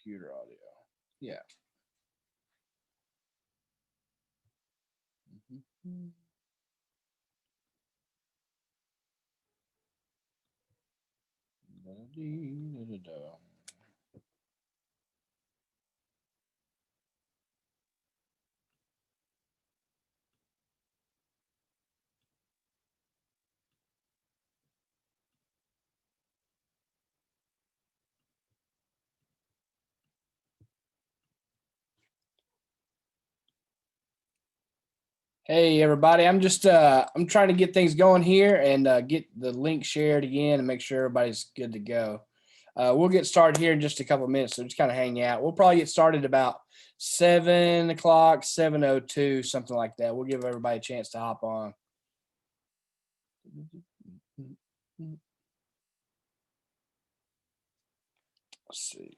computer audio. Yeah. Hey everybody, I'm just I'm trying to get things going here and get the link shared again and make sure everybody's good to go. We'll get started here in just a couple of minutes, so just kind of hang out. We'll probably get started about 7 o'clock, 7:02, something like that. We'll give everybody a chance to hop on. Let's see.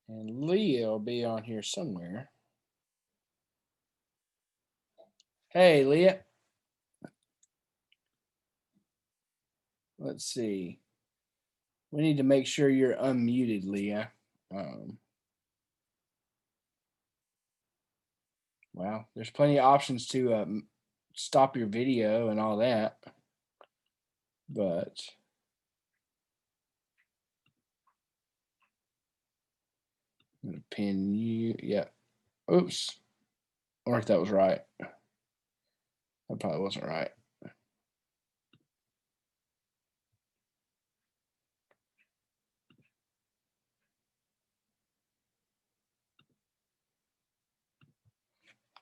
And Leah will be on here somewhere. Hey, Leah. Let's see. We need to make sure you're unmuted, Leah. Wow, there's plenty of options to stop your video and all that. But I'm going to pin you. Yeah. Oops. I wonder if that was right. That probably wasn't right.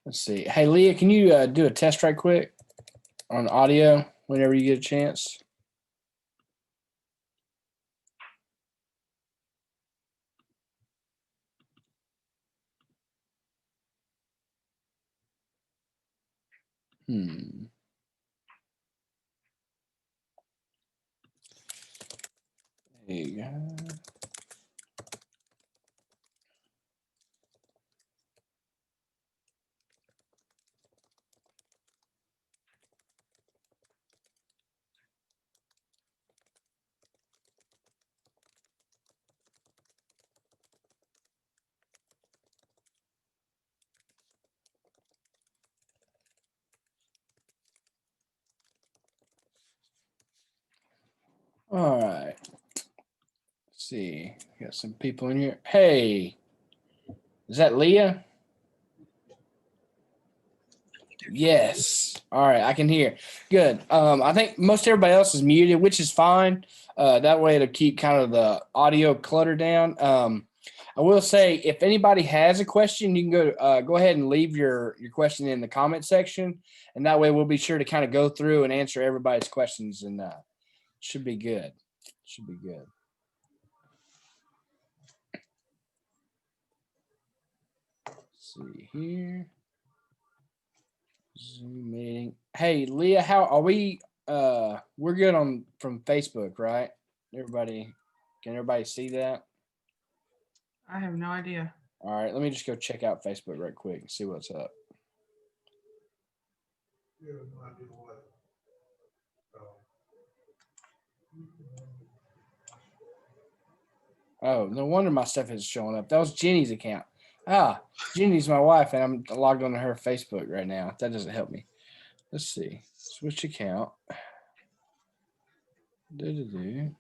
Let's see. Hey, Leah, can you do a test right quick on audio whenever you get a chance? There you go. All right. Let's see. Got some people in here. Hey, is that Leah? Yes. All right, I can hear. Good. I think most everybody else is muted, which is fine. That way it'll keep kind of the audio clutter down. I will say, if anybody has a question, you can go ahead and leave your question in the comment section, and that way we'll be sure to kind of go through and answer everybody's questions, and should be good. Should be good. Let's see here. Zoom meeting. Hey, Leah, how are we? We're good from Facebook, right? Can everybody see that? I have no idea. All right, let me just go check out Facebook right quick and see what's up. Oh, no wonder my stuff is showing up. That was Jenny's account. Jenny's my wife, and I'm logged on to her Facebook right now. That doesn't help me. Let's see. Switch account. Here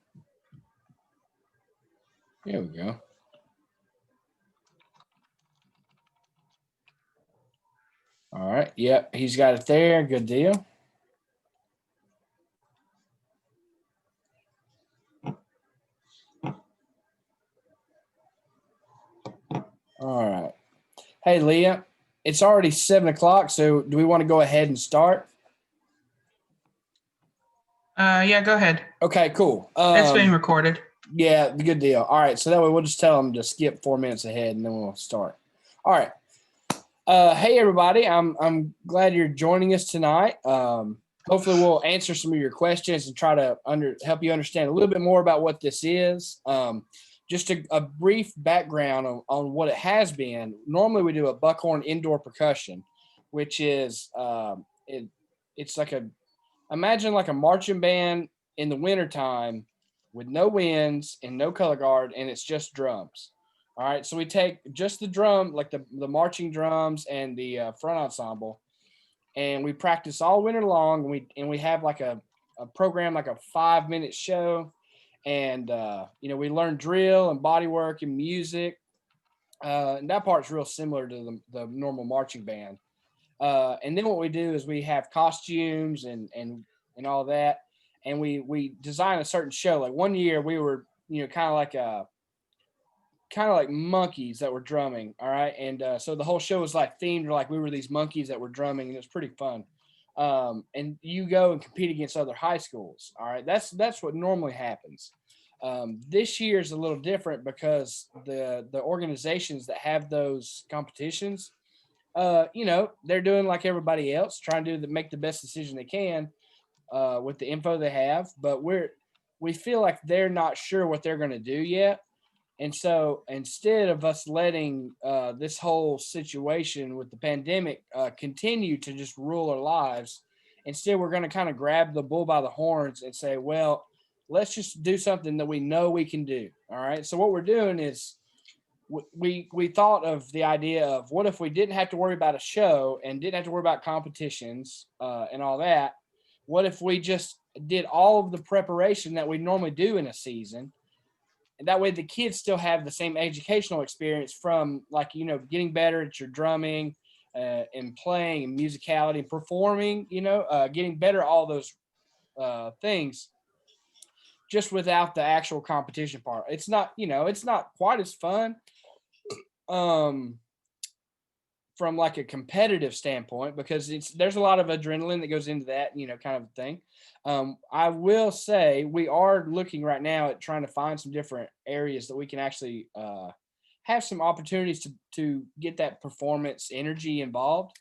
we go. All right. Yep, he's got it there. Good deal. All right. Hey, Leah, it's already 7 o'clock, so do we want to go ahead and start? Yeah, go ahead. Okay, cool. It's being recorded. Yeah, good deal. All right, so that way we'll just tell them to skip 4 minutes ahead, and then we'll start. All right. Hey, everybody. I'm glad you're joining us tonight. Hopefully, we'll answer some of your questions and try to help you understand a little bit more about what this is. Just a brief background on what it has been. Normally, we do a Buckhorn indoor percussion, which is it's like imagine like a marching band in the wintertime with no winds and no color guard, and it's just drums. All right, so we take just the drum, like the marching drums and the front ensemble, and we practice all winter long. And we have like a program, like a 5-minute show, and we learn drill and body work and music. And that part's real similar to the normal marching band. And then what we do is we have costumes and all that, and we design a certain show. Like one year we were kind of like monkeys that were drumming. All right, and so the whole show was like themed like we were these monkeys that were drumming, and it was pretty fun. And you go and compete against other high schools. All right, that's what normally happens. This year is a little different because the organizations that have those competitions, they're doing like everybody else, trying to make the best decision they can with the info they have. But we feel like they're not sure what they're going to do yet. And so instead of us letting this whole situation with the pandemic continue to just rule our lives, instead we're going to kind of grab the bull by the horns and say, well, let's just do something that we know we can do. All right. So what we're doing is we thought of the idea of what if we didn't have to worry about a show and didn't have to worry about competitions and all that. What if we just did all of the preparation that we normally do in a season? And that way the kids still have the same educational experience from getting better at your drumming and playing and musicality and performing, getting better at all those things just without the actual competition part. It's not quite as fun from like a competitive standpoint because there's a lot of adrenaline that goes into that, kind of thing. I will say we are looking right now at trying to find some different areas that we can actually have some opportunities to get that performance energy involved.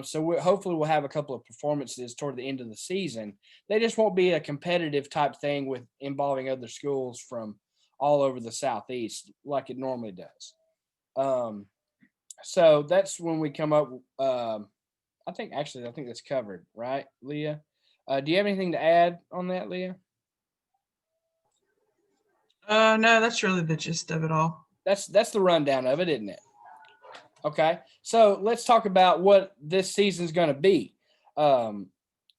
So hopefully we'll have a couple of performances toward the end of the season. They just won't be a competitive type thing with involving other schools from all over the Southeast like it normally does. So that's when we come up. I think that's covered, right, Leah? Do you have anything to add on that, Leah? No, that's really the gist of it all. That's the rundown of it, isn't it? Okay, so let's talk about what this season's going to be. What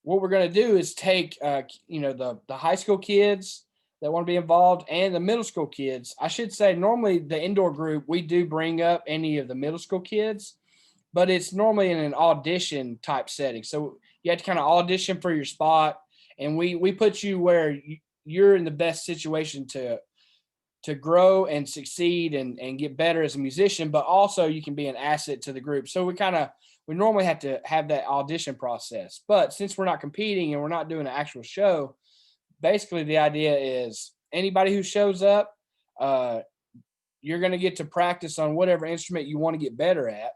we're going to do is take, the high school kids that want to be involved and the middle school kids. I should say normally the indoor group, we do bring up any of the middle school kids, but it's normally in an audition type setting. So you have to kind of audition for your spot, and we put you where you're in the best situation to grow and succeed and get better as a musician, but also you can be an asset to the group. So we normally have to have that audition process. But since we're not competing and we're not doing an actual show, basically the idea is anybody who shows up, you're going to get to practice on whatever instrument you want to get better at.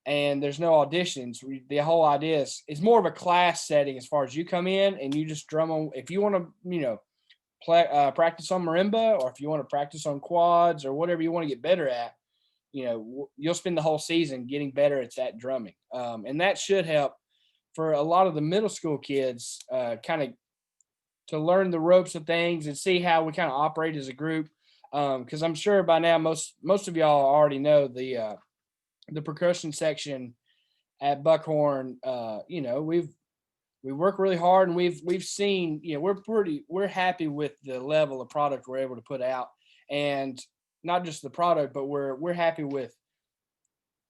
And there's no auditions. The whole idea is it's more of a class setting as far as you come in and you just drum on. If you want to, practice on marimba, or if you want to practice on quads or whatever you want to get better at, you'll spend the whole season getting better at that drumming. And that should help for a lot of the middle school kids kind of to learn the ropes of things and see how we kind of operate as a group. Because I'm sure by now most of y'all already know the percussion section at Buckhorn. We work really hard, and we've seen, we're happy with the level of product we're able to put out, and not just the product, but we're happy with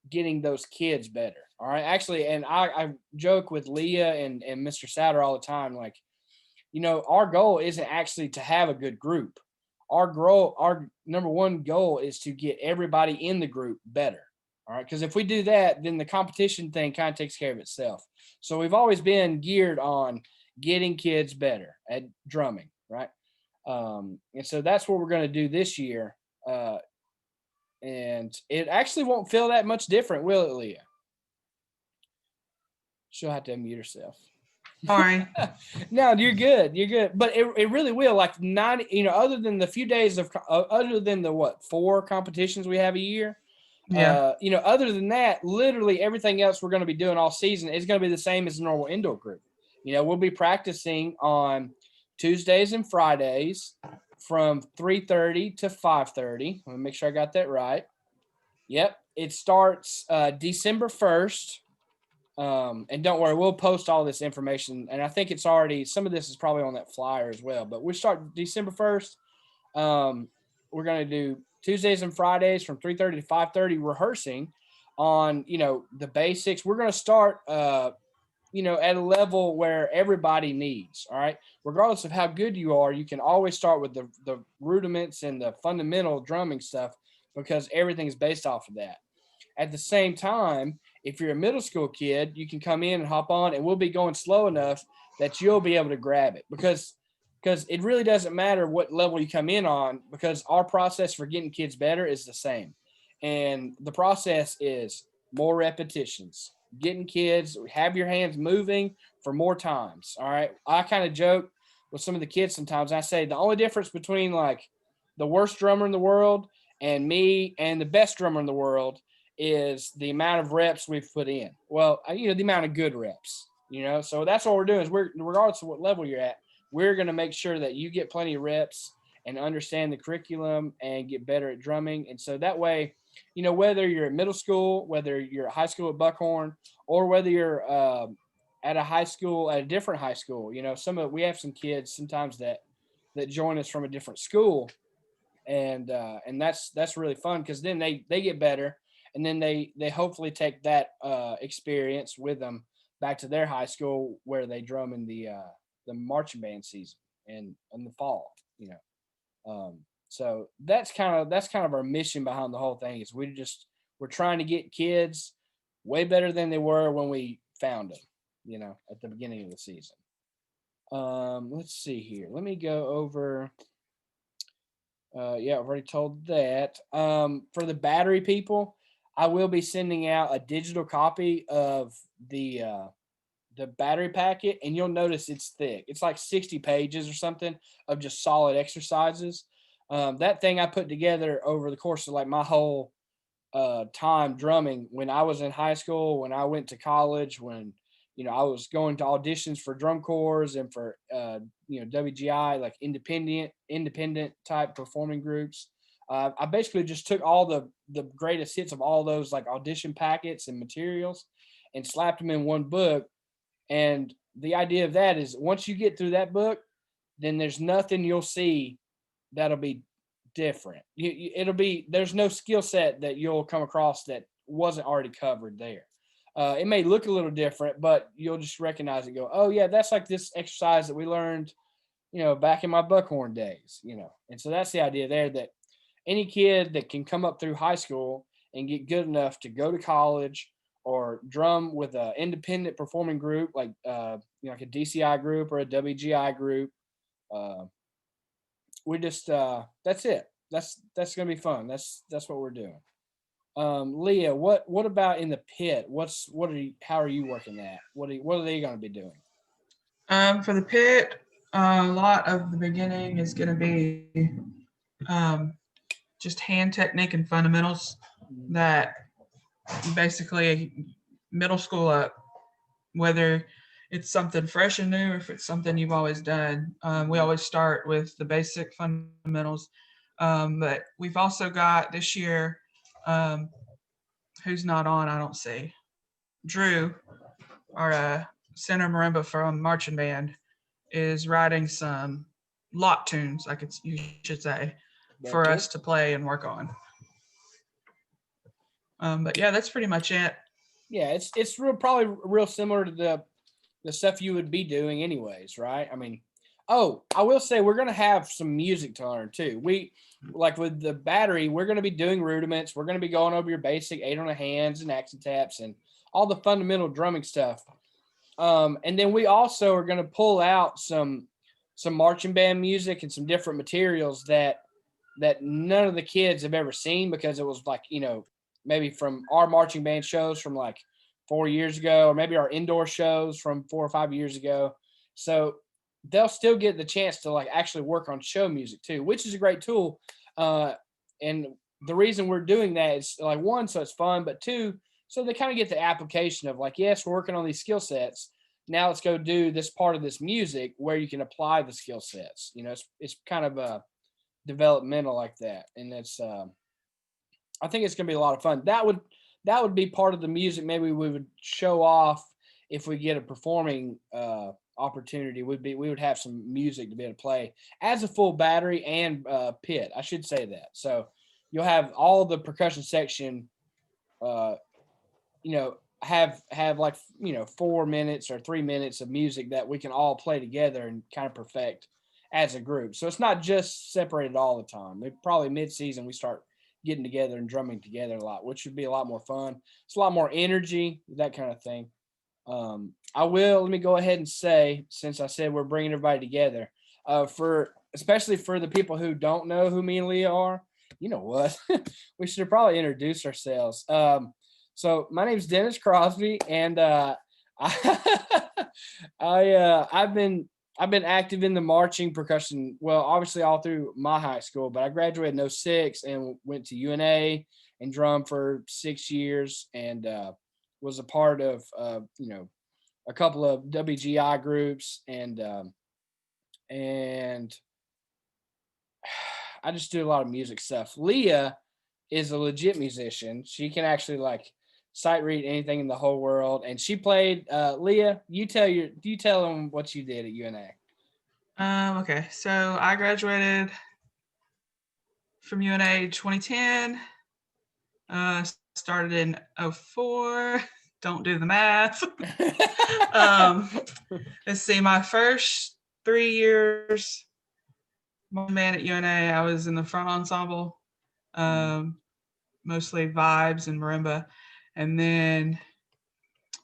getting those kids better. All right. Actually, and I joke with Leah and Mr. Souter all the time, like, our goal isn't actually to have a good group. Our number one goal is to get everybody in the group better. All right. Because if we do that, then the competition thing kind of takes care of itself. So we've always been geared on getting kids better at drumming. Right. And so that's what we're going to do this year. And it actually won't feel that much different, will it, Leah? She'll have to unmute herself. Sorry. No, you're good. You're good. But it really will. Like 90, other than the few days other than the 4 competitions we have a year. Yeah. Other than that, literally everything else we're going to be doing all season is going to be the same as a normal indoor group. We'll be practicing on Tuesdays and Fridays from 3:30 to 5:30. Let me make sure I got that right. Yep, it starts December 1st. And don't worry, we'll post all this information. And I think it's already, some of this is probably on that flyer as well. But we start December 1st. We're going to do Tuesdays and Fridays from 3:30 to 5:30 rehearsing on, the basics. We're going to start, at a level where everybody needs. All right. Regardless of how good you are, you can always start with the rudiments and the fundamental drumming stuff because everything is based off of that. At the same time, if you're a middle school kid, you can come in and hop on and we'll be going slow enough that you'll be able to grab it because it really doesn't matter what level you come in on because our process for getting kids better is the same. And the process is more repetitions, getting kids, have your hands moving for more times. All right. I kind of joke with some of the kids sometimes. I say the only difference between like the worst drummer in the world and me and the best drummer in the world is the amount of reps we've put in. Well, the amount of good reps, so that's what we're doing is regardless of what level you're at, we're going to make sure that you get plenty of reps and understand the curriculum and get better at drumming. And so that way, whether you're at middle school, whether you're at high school at Buckhorn, or whether you're at a different high school, we have some kids sometimes that join us from a different school. And that's really fun because then they get better. And then they hopefully take that experience with them back to their high school where they drum in the marching band season and in the fall. So that's kind of our mission behind the whole thing is we're trying to get kids way better than they were when we found them, at the beginning of the season. Let's see here. Let me go over. Yeah, I've already told that. For the battery people, I will be sending out a digital copy of the battery packet, and you'll notice it's thick. It's like 60 pages or something of just solid exercises. That thing I put together over the course of like my whole time drumming when I was in high school, when I went to college, when I was going to auditions for drum corps and for WGI, like independent type performing groups. I basically just took all the greatest hits of all those like audition packets and materials and slapped them in one book. And the idea of that is once you get through that book, then there's nothing you'll see that'll be different. There's no skill set that you'll come across that wasn't already covered there. It may look a little different, but you'll just recognize it and go, oh yeah, that's like this exercise that we learned, back in my Buckhorn days, And so that's the idea there that any kid that can come up through high school and get good enough to go to college or drum with an independent performing group like like a DCI group or a WGI group. We just that's it. That's gonna be fun. That's what we're doing. Leah, what about in the pit? How are you working that? What are they gonna be doing? For the pit, a lot of the beginning is going to be just hand technique and fundamentals that basically middle school up, whether it's something fresh and new or if it's something you've always done. We always start with the basic fundamentals. But we've also got this year, who's not on, I don't see, Drew, our center marimba from marching band, is writing some lot tunes, you should say, for us to play and work on. But yeah, that's pretty much it. Yeah, it's probably real similar to the stuff you would be doing anyways, right? I mean, I will say we're gonna have some music to learn too. We like with the battery, we're gonna be doing rudiments. We're gonna be going over your basic 8 on the hands and accent taps and all the fundamental drumming stuff. And then we also are gonna pull out some marching band music and some different materials that none of the kids have ever seen because it was like, maybe from our marching band shows from like 4 years ago, or maybe our indoor shows from 4 or 5 years ago. So they'll still get the chance to like actually work on show music too, which is a great tool. And the reason we're doing that is like one, so it's fun, but two, so they kind of get the application of like, yes, we're working on these skill sets. Now let's go do this part of this music where you can apply the skill sets. It's kind of developmental like that, and it's I think it's gonna be a lot of fun. That would be part of the music. Maybe we would show off if we get a performing opportunity. We would have some music to be able to play as a full battery and pit. I should say that. So you'll have all the percussion section. Uh, have like 4 minutes or 3 minutes of music that we can all play together and kind of perfect as a group. So it's not just separated all the time. We probably mid-season we start getting together and drumming together a lot, which would be a lot more fun. It's a lot more energy, that kind of thing. Let me go ahead and say, since I said we're bringing everybody together, for especially for the people who don't know who me and Leah are, you know what? We should probably introduce ourselves. So my name's Dennis Crosby, and I've been active in the marching percussion. Well, obviously all through my high school, but I graduated in '06 and went to UNA and drummed for 6 years, and was a part of a couple of WGI groups, and I just do a lot of music stuff. Leah is a legit musician. She can actually like sight read anything in the whole world, and she played. Leah, you tell them what you did at UNA. Okay, so I graduated from UNA 2010. Started in '04. Don't do the math. Let's see, my first 3 years, one man at UNA, I was in the front ensemble, mostly vibes and marimba. And then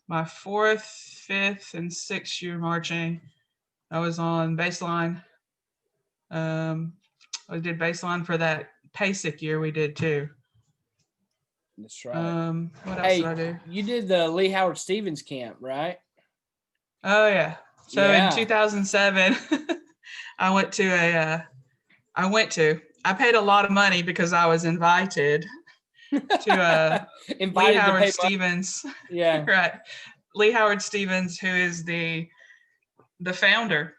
my fourth, fifth, and sixth year marching, I was on baseline. I did baseline for that PASIC year we did too. That's right. What else did I do? You did the Lee Howard Stevens camp, right? Oh yeah. So in 2007, I paid a lot of money because I was invited to Lee Howard Stevens. Yeah. Right. Lee Howard Stevens, who is the founder,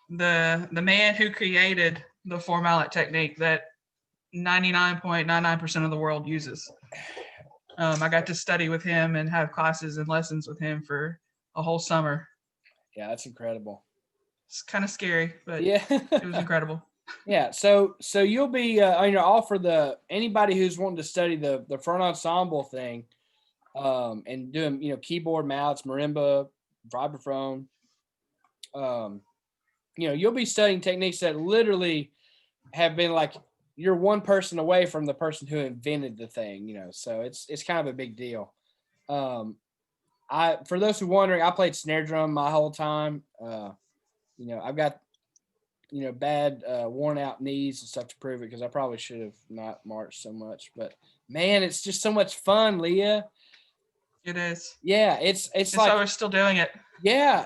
the man who created the 4-mallet technique that 99.99% of the world uses. I got to study with him and have classes and lessons with him for a whole summer. Yeah, that's incredible. It's kind of scary, but yeah, it was incredible. Yeah, so you'll be all for anybody who's wanting to study the front ensemble thing, and doing keyboard, mallets, marimba, vibraphone. You'll be studying techniques that literally have been like you're one person away from the person who invented the thing. So it's kind of a big deal. For those who are wondering, I played snare drum my whole time. I've got bad worn out knees and stuff to prove it, because I probably should have not marched so much, but man, it's just so much fun, Leah. It is. Yeah, it's like we're still doing it. Yeah,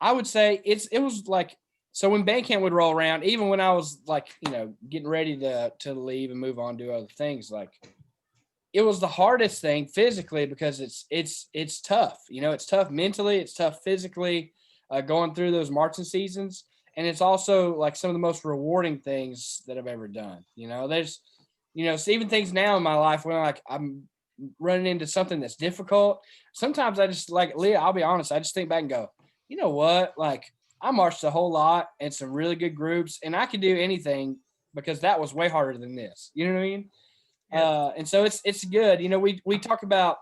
I would say it was like, so when band camp would roll around, even when I was like, getting ready to leave and move on to other things, like it was the hardest thing physically, because it's tough. It's tough mentally, it's tough physically, going through those marching seasons. And it's also like some of the most rewarding things that I've ever done. There's, so even things now in my life when like I'm running into something that's difficult, sometimes I just, like Leah, I'll be honest, I just think back and go, you know what? Like I marched a whole lot and some really good groups, and I could do anything because that was way harder than this. You know what I mean? Yeah. And so it's good. We talk about,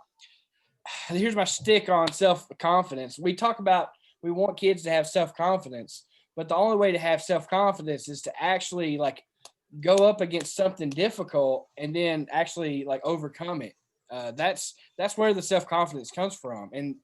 here's my shtick on self-confidence. We talk about, we want kids to have self-confidence, but the only way to have self-confidence is to actually like go up against something difficult and then actually like overcome it. That's where the self-confidence comes from. And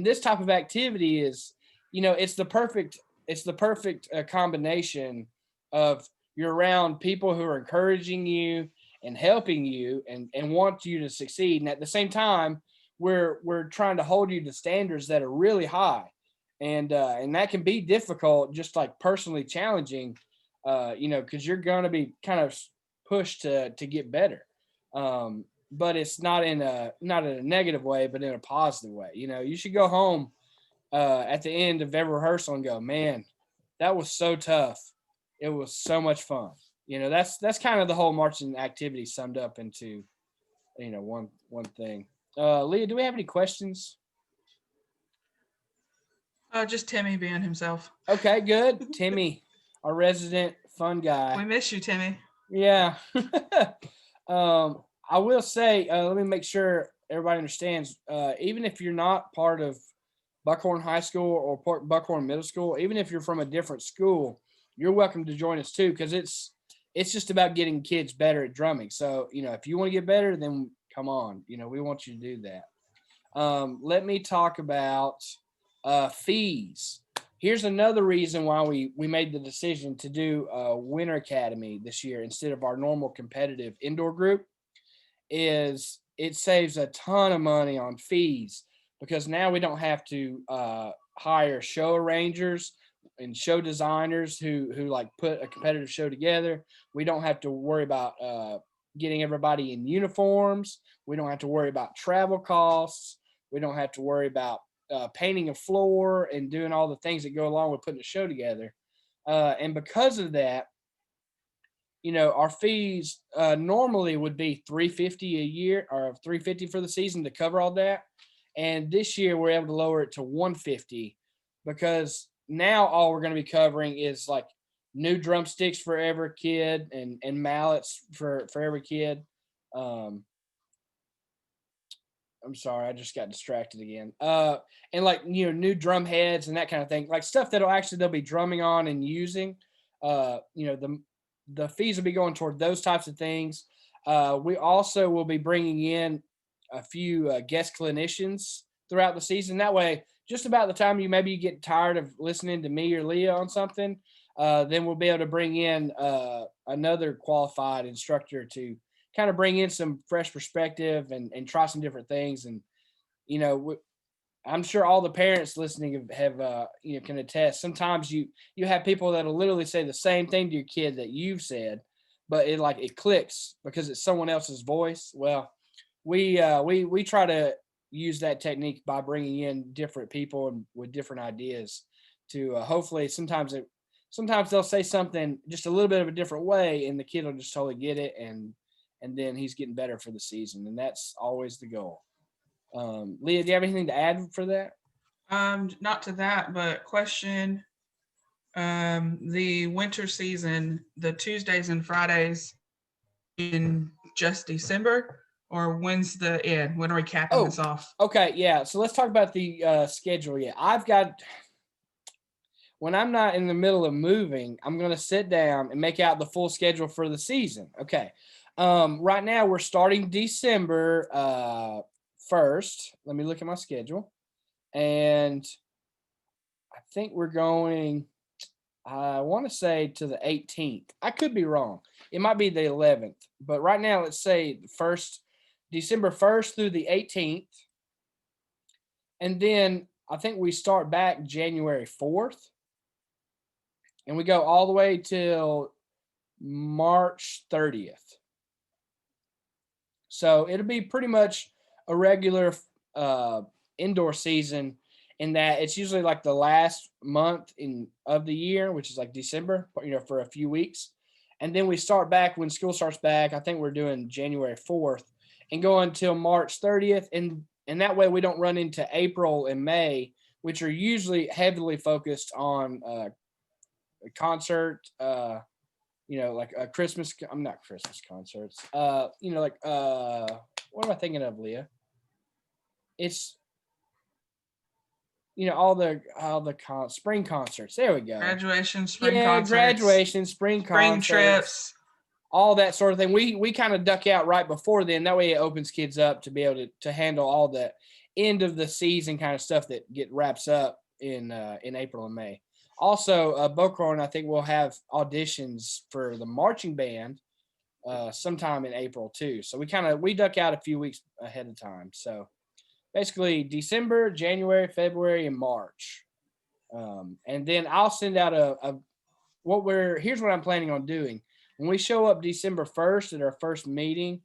this type of activity is, it's the perfect combination of, you're around people who are encouraging you and helping you and want you to succeed. And at the same time, we're trying to hold you to standards that are really high. And that can be difficult, just like personally challenging, because you're going to be kind of pushed to get better. But it's not in a negative way, but in a positive way. You should go home at the end of every rehearsal and go, man, that was so tough. It was so much fun. That's kind of the whole marching activity summed up into, one thing. Leah, do we have any questions? Just Timmy being himself. Okay, good. Timmy, our resident fun guy. We miss you, Timmy. Yeah. I will say, let me make sure everybody understands. Even if you're not part of Buckhorn High School or Buckhorn Middle School, even if you're from a different school, you're welcome to join us too, because it's just about getting kids better at drumming. So, if you want to get better, then come on. We want you to do that. Let me talk about fees. Here's another reason why we made the decision to do a Winter Academy this year instead of our normal competitive indoor group. Is it saves a ton of money on fees, because now we don't have to hire show arrangers and show designers who like put a competitive show together. We don't have to worry about getting everybody in uniforms. We don't have to worry about travel costs. We don't have to worry about painting a floor and doing all the things that go along with putting a show together. And because of that, our fees normally would be $350 a year, or $350 for the season to cover all that. And this year we're able to lower it to $150, because now all we're going to be covering is like new drumsticks for every kid and mallets for every kid. I'm sorry, I just got distracted again. And like, new drum heads and that kind of thing, like stuff they'll be drumming on and using. The fees will be going toward those types of things. We also will be bringing in a few guest clinicians throughout the season. That way, just about the time you get tired of listening to me or Leah on something, then we'll be able to bring in another qualified instructor to kind of bring in some fresh perspective and try some different things. And, I'm sure all the parents listening have can attest. Sometimes you have people that'll literally say the same thing to your kid that you've said, but it clicks because it's someone else's voice. Well, we try to use that technique by bringing in different people and with different ideas to hopefully sometimes they'll say something just a little bit of a different way, and the kid will just totally get it, and then he's getting better for the season, and that's always the goal. Leah, do you have anything to add for that? Not to that, but question. The winter season, the Tuesdays and Fridays in just December, or when's the end? When are we capping this off? Okay, yeah. So let's talk about the schedule. Yeah, when I'm not in the middle of moving, I'm going to sit down and make out the full schedule for the season. Okay. Right now we're starting December 1st. Let me look at my schedule. And I think we're going, I want to say to the 18th. I could be wrong. It might be the 11th. But right now, let's say December 1st through the 18th. And then I think we start back January 4th. And we go all the way till March 30th. So it'll be pretty much a regular indoor season, in that it's usually like the last month of the year, which is like December, for a few weeks. And then we start back when school starts back. I think we're doing January 4th and go until March 30th. And that way we don't run into April and May, which are usually heavily focused on a concert, like a Christmas. I'm not Christmas concerts. What am I thinking of, Leah? It's all the spring concerts. There we go. Graduation, spring concerts. Graduation, spring concerts, trips, all that sort of thing. We kind of duck out right before then. That way it opens kids up to be able to handle all the end of the season kind of stuff that wraps up in April and May. Also, Buckhorn, I think we'll have auditions for the marching band sometime in April too. So we duck out a few weeks ahead of time. So basically December, January, February, and March. And then I'll send out here's what I'm planning on doing. When we show up December 1st at our first meeting,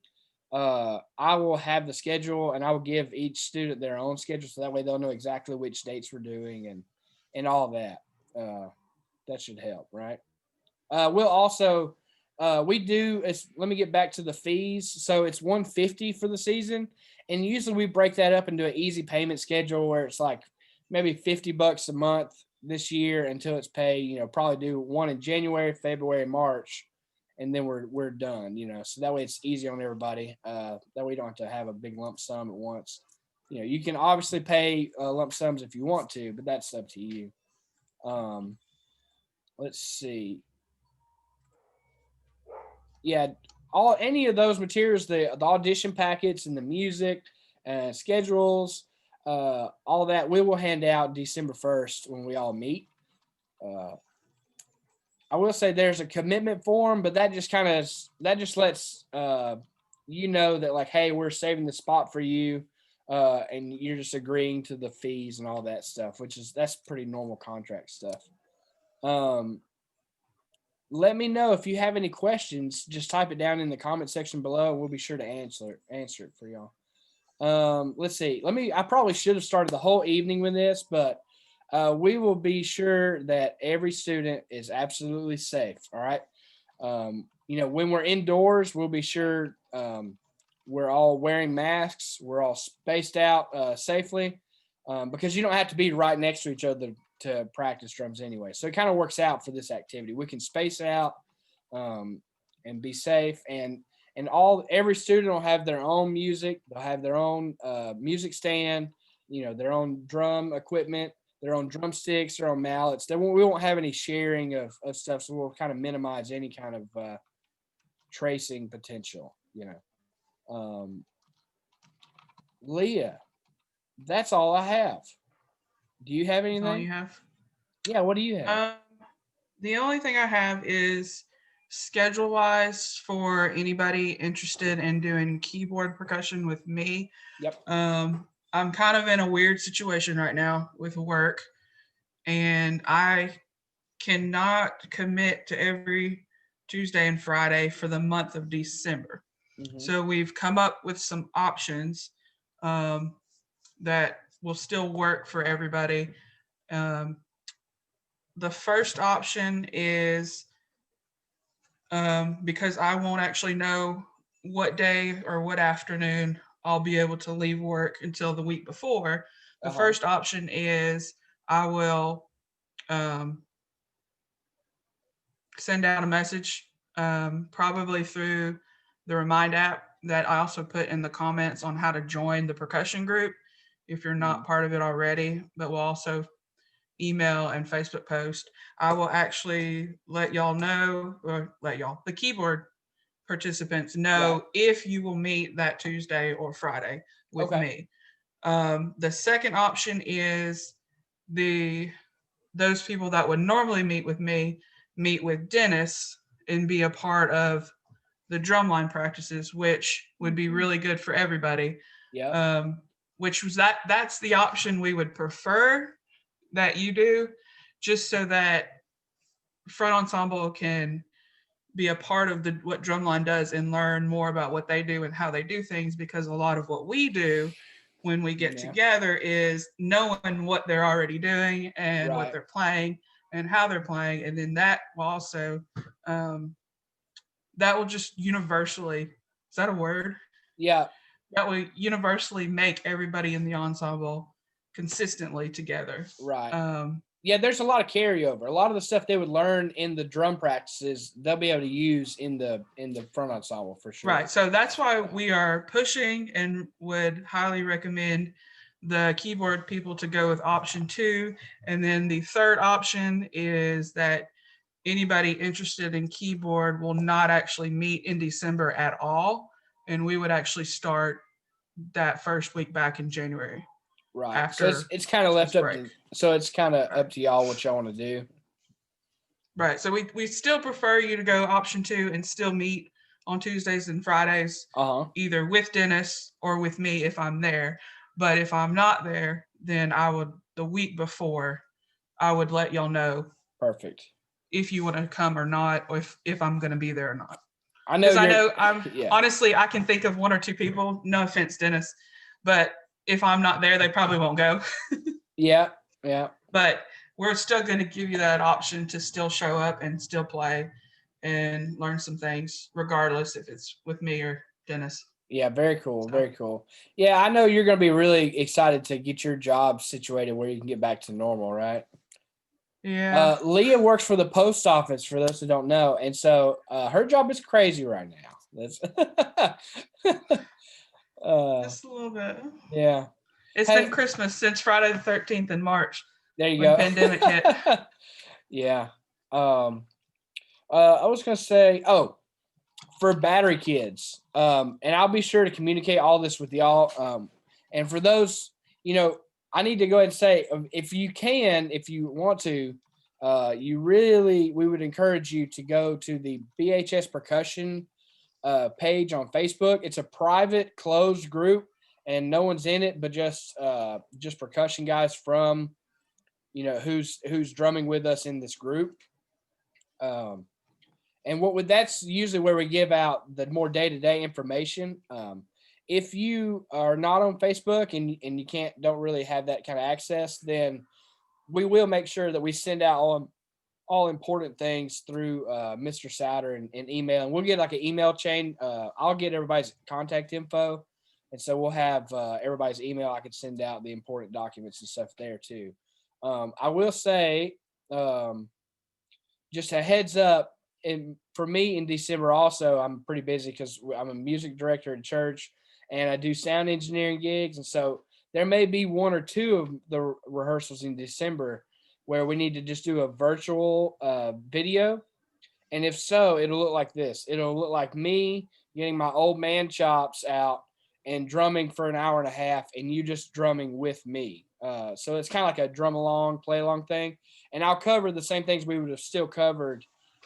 I will have the schedule, and I will give each student their own schedule, so that way they'll know exactly which dates we're doing and all that. That should help, right? We'll also We do. Let me get back to the fees. So it's $150 for the season, and usually we break that up into an easy payment schedule where it's like maybe $50 a month this year until it's paid. Probably do one in January, February, March, and then we're done. So that way it's easy on everybody. That way you don't have to have a big lump sum at once. You can obviously pay lump sums if you want to, but that's up to you. Let's see. Yeah, any of those materials, the audition packets and the music, schedules, all that we will hand out December 1st when we all meet. I will say there's a commitment form, but that just lets that, like, hey, we're saving the spot for you, and you're just agreeing to the fees and all that stuff, that's pretty normal contract stuff. Let me know if you have any questions. Just type it down in the comment section below, and we'll be sure to answer it for y'all. Let's see. I probably should have started the whole evening with this, but we will be sure that every student is absolutely safe. All right. When we're indoors, we'll be sure we're all wearing masks. We're all spaced out safely, because you don't have to be right next to each other to practice drums anyway. So it kind of works out for this activity. We can space out and be safe, and every student will have their own music. They'll have their own music stand, their own drum equipment, their own drumsticks, their own mallets. We won't have any sharing of stuff, so we'll kind of minimize any kind of tracing potential. Leah, that's all I have. Do you have anything? That's all you have? Yeah, what do you have? The only thing I have is schedule-wise for anybody interested in doing keyboard percussion with me. Yep. I'm kind of in a weird situation right now with work, and I cannot commit to every Tuesday and Friday for the month of December. Mm-hmm. So we've come up with some options that will still work for everybody. The first option is because I won't actually know what day or what afternoon I'll be able to leave work until the week before. The first option is I will send out a message, probably through the Remind app that I also put in the comments on how to join the percussion group if you're not part of it already, but we'll also email and Facebook post. I will actually let the keyboard participants know if you will meet that Tuesday or Friday with me. The second option is those people that would normally meet with me meet with Dennis and be a part of the drumline practices, which would be really good for everybody. Yeah. That's the option we would prefer that you do, just so that front ensemble can be a part of what drumline does and learn more about what they do and how they do things, because a lot of what we do when we get together is knowing what they're already doing and what they're playing and how they're playing, and then that will also that will just universally, is that a word? Yeah. That will universally make everybody in the ensemble consistently together. Right. Yeah, there's a lot of carryover. A lot of the stuff they would learn in the drum practices, they'll be able to use in the front ensemble for sure. Right. So that's why we are pushing and would highly recommend the keyboard people to go with option 2. And then the third option is that anybody interested in keyboard will not actually meet in December at all. And we would actually start that first week back in January. Right. After so it's kind of left up to, up to y'all what y'all want to do. Right. So we still prefer you to go option 2 and still meet on Tuesdays and Fridays, either with Dennis or with me if I'm there. But if I'm not there, then the week before, I would let y'all know. Perfect. If you want to come or not, or if I'm going to be there or not. I know. Honestly, I can think of 1 or 2 people. No offense, Dennis, but if I'm not there, they probably won't go. Yeah. But we're still going to give you that option to still show up and still play and learn some things, regardless if it's with me or Dennis. Yeah, very cool. So, Very cool. Yeah, I know you're going to be really excited to get your job situated where you can get back to normal, right? yeah. Leah works for the post office, for those who don't know, and so her job is crazy right now. That's Just a little bit. yeah. It's Hey, been Christmas since Friday the 13th in March there you when go. pandemic hit. Yeah. I was gonna say, oh, for battery kids, and I'll be sure to communicate all this with y'all. And for those, I need to go ahead and say, if you can, if you want to, we would encourage you to go to the BHS Percussion page on Facebook. It's a private, closed group, and no one's in it, but just percussion guys from, who's drumming with us in this group. Um, and that's usually where we give out the more day-to-day information. If you are not on Facebook and you don't really have that kind of access, then we will make sure that we send out all important things through Mr. Souter and email, and we'll get like an email chain. I'll get everybody's contact info, and so we'll have everybody's email. I could send out the important documents and stuff there too. I will say, just a heads up, and for me in December also, I'm pretty busy because I'm a music director in church and I do sound engineering gigs, and so there may be one or two of the rehearsals in December where we need to just do a virtual video. And if so, it'll look like this. It'll look like me getting my old man chops out and drumming for an hour and a half, and you just drumming with me. So it's kind of like a drum along, play along thing. And I'll cover the same things we would have still covered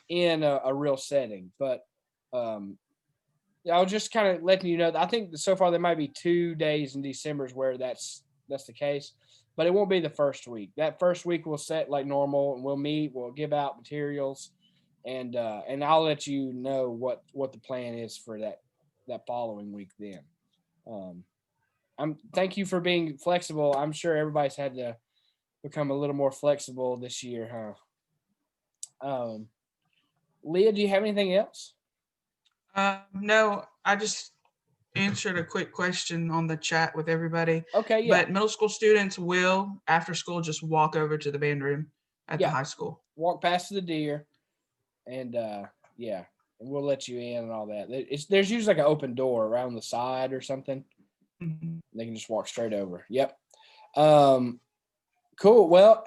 in a real setting. But I was just kind of letting you know that I think that so far there might be 2 days in December where that's the case, but it won't be the first week. That first week we'll set like normal, and we'll meet, we'll give out materials, and I'll let you know what the plan is for that following week then. Thank you for being flexible. I'm sure everybody's had to become a little more flexible this year, huh? Leah, do you have anything else? No, I just answered a quick question on the chat with everybody. Okay, yeah. But middle school students will, after school, just walk over to the band room at the high school. Walk past the deer, and yeah, and we'll let you in and all that. There's usually like an open door around the side or something. Mm-hmm. They can just walk straight over. Yep. Cool. Well,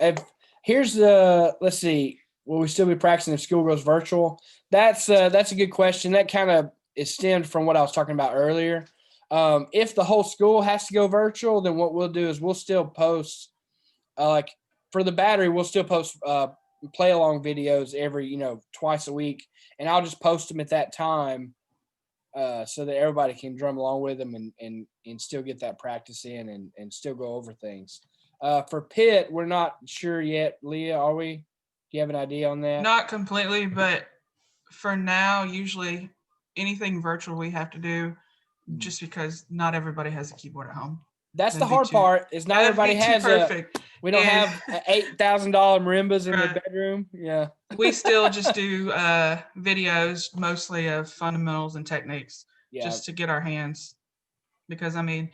here's let's see. Will we still be practicing if school goes virtual? That's a good question. That kind of is stemmed from what I was talking about earlier. If the whole school has to go virtual, then what we'll do is we'll still post, like for the battery, we'll still post play along videos every, twice a week, and I'll just post them at that time so that everybody can drum along with them and still get that practice in and still go over things. For Pitt, we're not sure yet. Leah, are we? Do you have an idea on that? Not completely, but for now, usually anything virtual we have to do just because not everybody has a keyboard at home. That's the hard part. Is not everybody has perfect. We don't have $8,000 marimbas in their bedroom. Yeah. We still just do videos mostly of fundamentals and techniques just to get our hands. Because, I mean,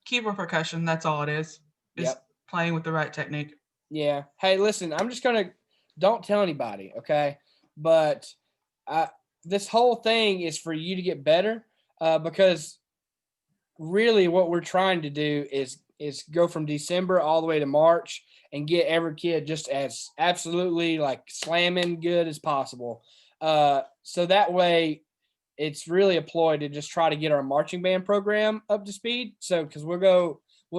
keyboard percussion, that's all it is. Is playing with the right technique. Yeah. Hey, listen, I'm just going to, don't tell anybody, okay? But this whole thing is for you to get better because really what we're trying to do is go from December all the way to March and get every kid just as absolutely like slamming good as possible. So that way it's really a ploy to just try to get our marching band program up to speed. So, cause we'll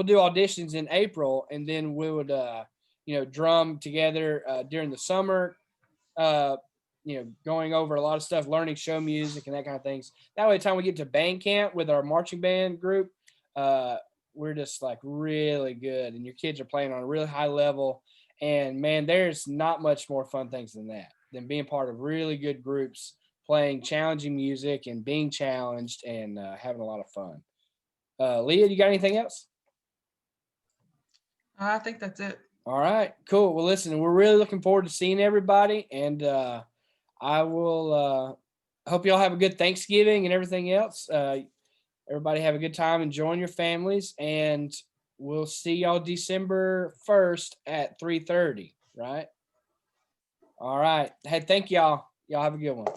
do auditions in April, and then we would, drum together during the summer, going over a lot of stuff, learning show music and that kind of things. That way, the time we get to band camp with our marching band group, we're just like really good, and your kids are playing on a really high level. And man, there's not much more fun things than being part of really good groups, playing challenging music and being challenged and having a lot of fun. Leah, you got anything else? I think that's it. All right, cool. Well, listen, we're really looking forward to seeing everybody, and I will hope y'all have a good Thanksgiving and everything else. Everybody have a good time enjoying your families, and we'll see y'all December 1st at 3:30, right? All right. Hey, thank y'all. Y'all have a good one.